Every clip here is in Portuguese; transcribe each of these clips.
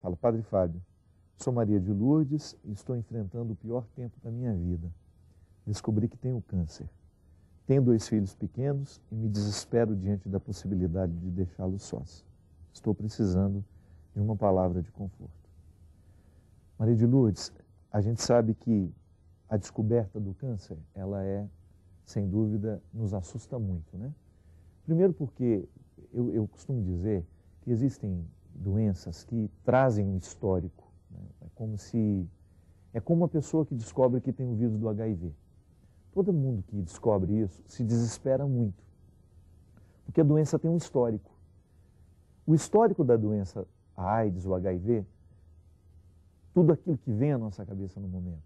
Fala, Padre Fábio, sou Maria de Lourdes e estou enfrentando o pior tempo da minha vida. Descobri que tenho câncer. Tenho 2 filhos pequenos e me desespero diante da possibilidade de deixá-los sós. Estou precisando de uma palavra de conforto. Maria de Lourdes, a gente sabe que a descoberta do câncer, ela sem dúvida, nos assusta muito, né? Primeiro porque eu costumo dizer que existem doenças que trazem um histórico, né? É como uma pessoa que descobre que tem o vírus do HIV. Todo mundo que descobre isso se desespera muito, porque a doença tem um histórico. O histórico da doença, a AIDS, o HIV, tudo aquilo que vem à nossa cabeça no momento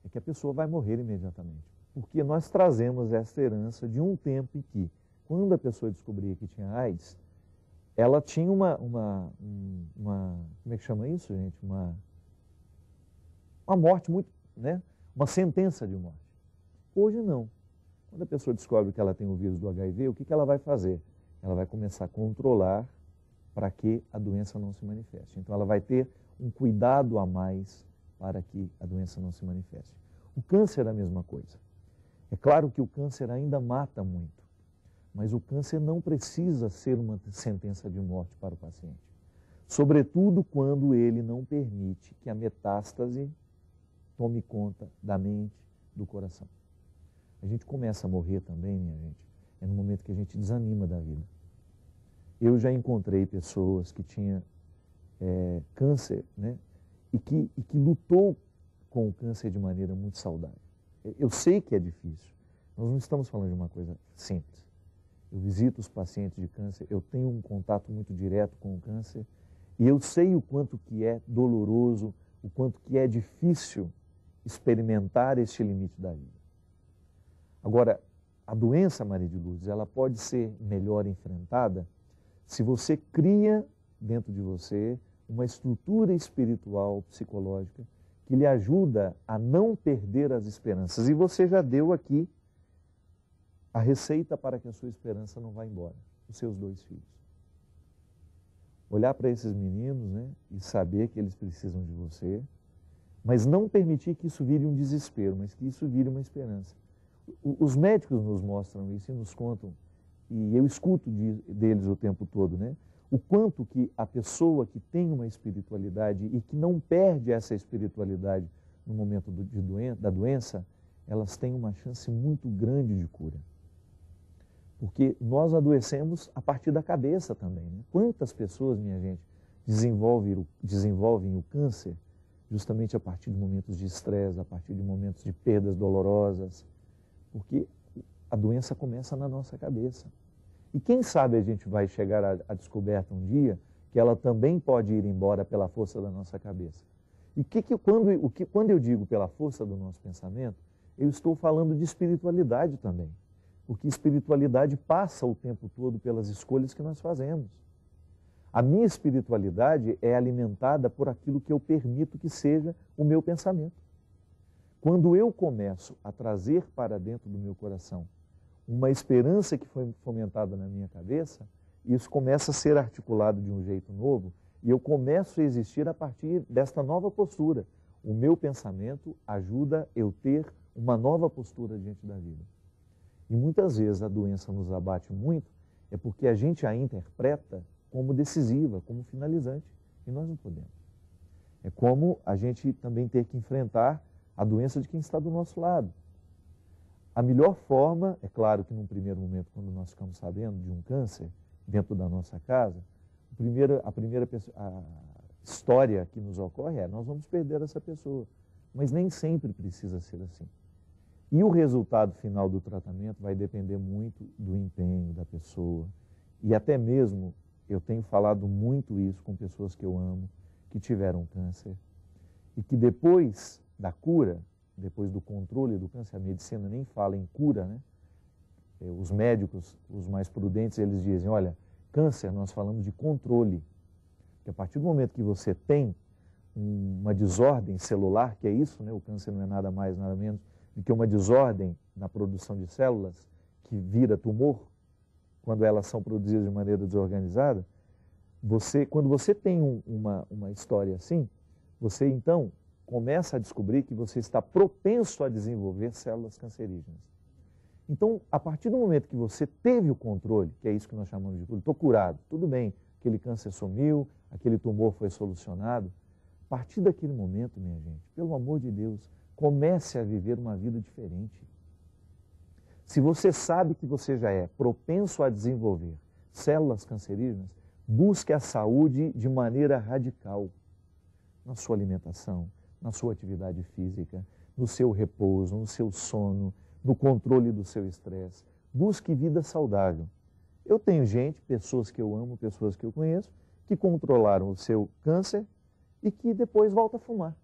é que a pessoa vai morrer imediatamente, porque nós trazemos essa herança de um tempo em que, quando a pessoa descobria que tinha AIDS, ela tinha como é que chama isso, gente? Uma morte muito, né? Uma sentença de morte. Hoje não. Quando a pessoa descobre que ela tem o vírus do HIV, o que ela vai fazer? Ela vai começar a controlar para que a doença não se manifeste. Então ela vai ter um cuidado a mais para que a doença não se manifeste. O câncer é a mesma coisa. É claro que o câncer ainda mata muito, mas o câncer não precisa ser uma sentença de morte para o paciente. Sobretudo quando ele não permite que a metástase tome conta da mente, do coração. A gente começa a morrer também, minha gente, é no momento que a gente desanima da vida. Eu já encontrei pessoas que tinham câncer, né, e que lutou com o câncer de maneira muito saudável. Eu sei que é difícil, nós não estamos falando de uma coisa simples. Eu visito os pacientes de câncer, eu tenho um contato muito direto com o câncer e eu sei o quanto que é doloroso, o quanto que é difícil experimentar este limite da vida. Agora, a doença, Maria de Lourdes, ela pode ser melhor enfrentada se você cria dentro de você uma estrutura espiritual, psicológica, que lhe ajuda a não perder as esperanças. E você já deu aqui a receita para que a sua esperança não vá embora, os seus 2 filhos. Olhar para esses meninos, né, e saber que eles precisam de você, mas não permitir que isso vire um desespero, mas que isso vire uma esperança. Os médicos nos mostram isso e nos contam, e eu escuto deles o tempo todo, né? O quanto que a pessoa que tem uma espiritualidade e que não perde essa espiritualidade no momento da doença, elas têm uma chance muito grande de cura. Porque nós adoecemos a partir da cabeça também, né? Quantas pessoas, minha gente, desenvolvem o câncer justamente a partir de momentos de estresse, a partir de momentos de perdas dolorosas, porque a doença começa na nossa cabeça. E quem sabe a gente vai chegar à descoberta um dia que ela também pode ir embora pela força da nossa cabeça. E quando eu digo pela força do nosso pensamento, eu estou falando de espiritualidade também. Porque espiritualidade passa o tempo todo pelas escolhas que nós fazemos. A minha espiritualidade é alimentada por aquilo que eu permito que seja o meu pensamento. Quando eu começo a trazer para dentro do meu coração uma esperança que foi fomentada na minha cabeça, isso começa a ser articulado de um jeito novo e eu começo a existir a partir desta nova postura. O meu pensamento ajuda eu ter uma nova postura diante da vida. E muitas vezes a doença nos abate muito, é porque a gente a interpreta como decisiva, como finalizante, e nós não podemos. É como a gente também ter que enfrentar a doença de quem está do nosso lado. A melhor forma, é claro que num primeiro momento, quando nós ficamos sabendo de um câncer dentro da nossa casa, a primeira história que nos ocorre é: nós vamos perder essa pessoa. Mas nem sempre precisa ser assim. E o resultado final do tratamento vai depender muito do empenho da pessoa. E até mesmo, eu tenho falado muito isso com pessoas que eu amo, que tiveram câncer, e que depois da cura, depois do controle do câncer, a medicina nem fala em cura, né? Os médicos, os mais prudentes, eles dizem: olha, câncer, nós falamos de controle. Que a partir do momento que você tem uma desordem celular, que é isso, né? O câncer não é nada mais, nada menos do que uma desordem na produção de células, que vira tumor, quando elas são produzidas de maneira desorganizada, Quando você tem uma história assim, você então começa a descobrir que você está propenso a desenvolver células cancerígenas. Então, a partir do momento que você teve o controle, que é isso que nós chamamos de cura, estou curado, tudo bem, aquele câncer sumiu, aquele tumor foi solucionado, a partir daquele momento, minha gente, pelo amor de Deus, comece a viver uma vida diferente. Se você sabe que você já é propenso a desenvolver células cancerígenas, busque a saúde de maneira radical, na sua alimentação, na sua atividade física, no seu repouso, no seu sono, no controle do seu estresse. Busque vida saudável. Eu tenho gente, pessoas que eu amo, pessoas que eu conheço, que controlaram o seu câncer e que depois volta a fumar.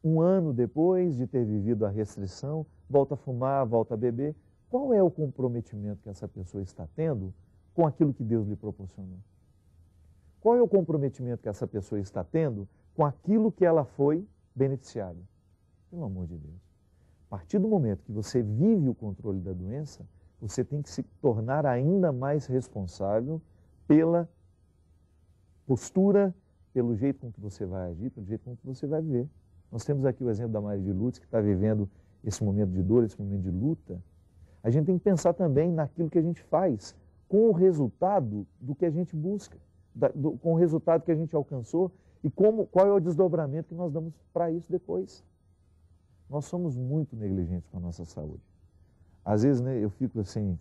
Um ano depois de ter vivido a restrição, volta a fumar, volta a beber. Qual é o comprometimento que essa pessoa está tendo com aquilo que Deus lhe proporcionou? Qual é o comprometimento que essa pessoa está tendo com aquilo que ela foi beneficiada? Pelo amor de Deus. A partir do momento que você vive o controle da doença, você tem que se tornar ainda mais responsável pela postura, pelo jeito com que você vai agir, pelo jeito com que você vai viver. Nós temos aqui o exemplo da Maria de Lourdes, que está vivendo esse momento de dor, esse momento de luta. A gente tem que pensar também naquilo que a gente faz, com o resultado do que a gente busca, com o resultado que a gente alcançou e qual é o desdobramento que nós damos para isso depois. Nós somos muito negligentes com a nossa saúde. Às vezes, né, eu fico assim,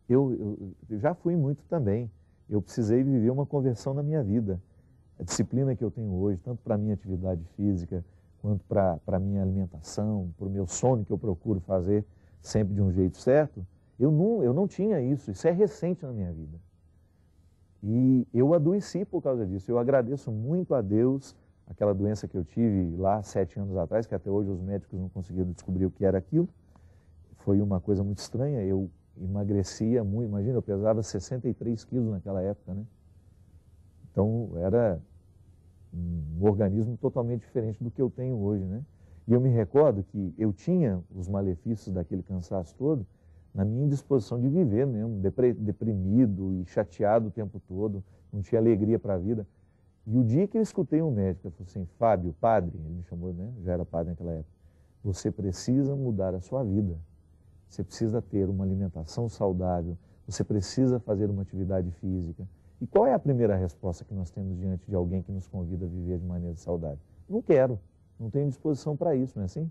eu já fui muito também. Eu precisei viver uma conversão na minha vida. A disciplina que eu tenho hoje, tanto para a minha atividade física, quanto para a minha alimentação, para o meu sono, que eu procuro fazer sempre de um jeito certo, eu não tinha isso. Isso é recente na minha vida. E eu adoeci por causa disso. Eu agradeço muito a Deus, aquela doença que eu tive lá 7 anos atrás, que até hoje os médicos não conseguiram descobrir o que era aquilo. Foi uma coisa muito estranha. Eu emagrecia muito. Imagina, eu pesava 63 quilos naquela época, né? Então, era um organismo totalmente diferente do que eu tenho hoje, né? E eu me recordo que eu tinha os malefícios daquele cansaço todo na minha indisposição de viver mesmo, deprimido e chateado o tempo todo, não tinha alegria para a vida. E o dia que eu escutei um médico, ele falou assim, Fábio, padre, ele me chamou, né? Já era padre naquela época, você precisa mudar a sua vida. Você precisa ter uma alimentação saudável, você precisa fazer uma atividade física. E qual é a primeira resposta que nós temos diante de alguém que nos convida a viver de maneira saudável? Não quero, não tenho disposição para isso, não é assim?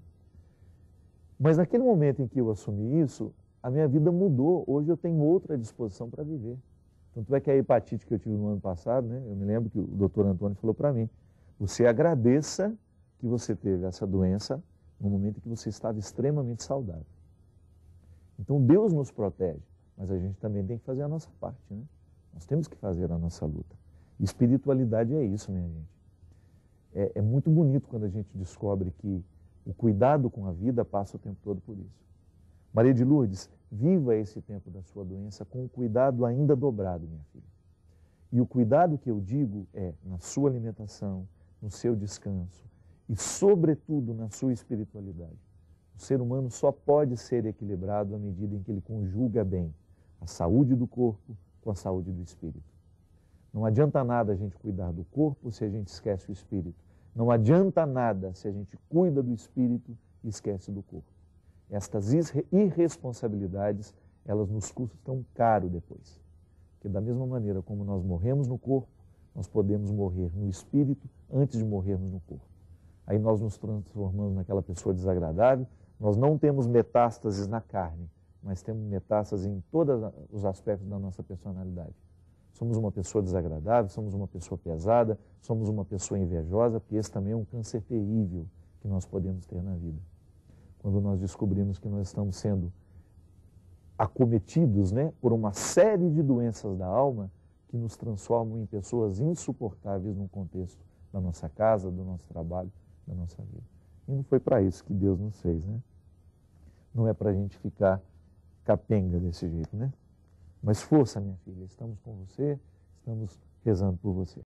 Mas naquele momento em que eu assumi isso, a minha vida mudou. Hoje eu tenho outra disposição para viver. Tanto é que a hepatite que eu tive no ano passado, né, eu me lembro que o doutor Antônio falou para mim, você agradeça que você teve essa doença no momento em que você estava extremamente saudável. Então Deus nos protege, mas a gente também tem que fazer a nossa parte, né? Nós temos que fazer a nossa luta. E espiritualidade é isso, minha gente. É muito bonito quando a gente descobre que o cuidado com a vida passa o tempo todo por isso. Maria de Lourdes, viva esse tempo da sua doença com o cuidado ainda dobrado, minha filha. E o cuidado que eu digo é na sua alimentação, no seu descanso e, sobretudo, na sua espiritualidade. O ser humano só pode ser equilibrado à medida em que ele conjuga bem a saúde do corpo com a saúde do espírito. Não adianta nada a gente cuidar do corpo se a gente esquece o espírito. Não adianta nada se a gente cuida do espírito e esquece do corpo. Estas irresponsabilidades, elas nos custam caro depois. Porque da mesma maneira como nós morremos no corpo, nós podemos morrer no espírito antes de morrermos no corpo. Aí nós nos transformamos naquela pessoa desagradável, nós não temos metástases na carne, mas temos metástases em todos os aspectos da nossa personalidade. Somos uma pessoa desagradável, somos uma pessoa pesada, somos uma pessoa invejosa, porque esse também é um câncer terrível que nós podemos ter na vida. Quando nós descobrimos que nós estamos sendo acometidos, né, por uma série de doenças da alma que nos transformam em pessoas insuportáveis no contexto da nossa casa, do nosso trabalho, da nossa vida. E não foi para isso que Deus nos fez, né? Não é para a gente ficar capenga desse jeito, né? Mas força, minha filha, estamos com você, estamos rezando por você.